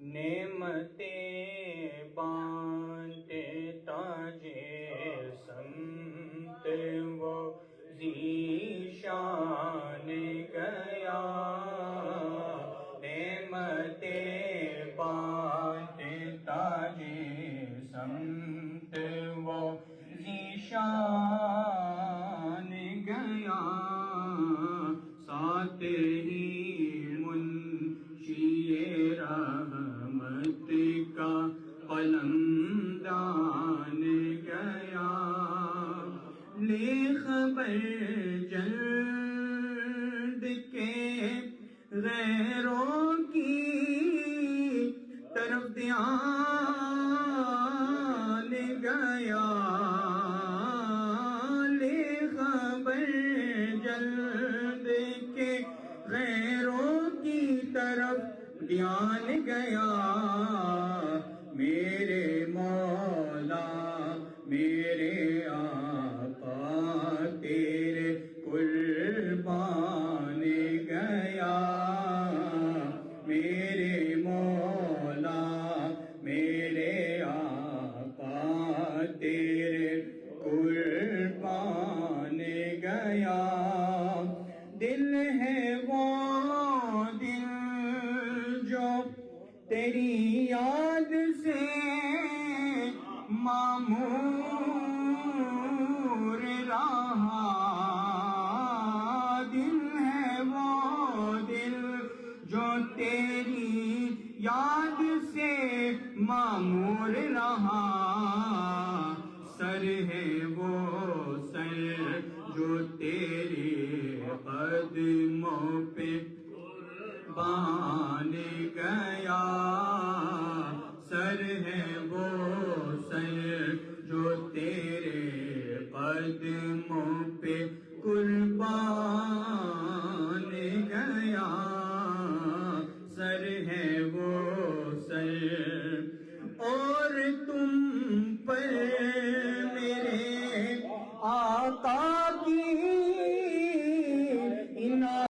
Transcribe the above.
نعمتیں بانٹتا سمت وہ ذیشان گیا، نعمتیں بانٹتا سمت وہ ذیشان گیا، ساتھ ہی منشی رحمت کا قلم دان گیا، لے خبر جلد کے غیروں کی طرف دھیان گیا، لے خبر جلد کے غیروں کی طرف دھیان گیا، میرے مولا میرے آقا تیرے قربان گیا، میرے مولا میرے آقا تیرے قربان گیا، دل ہے وہ دل جو تیری یاد سے معمور رہا، دل ہے وہ دل جو تیری یاد سے معمور رہا، سر ہے وہ سر جو تیرے قدموں پہ قربان گیا، سر ہے وہ سر جو تیرے قدموں پہ قربان گیا، سر ہے وہ سر اور تم پر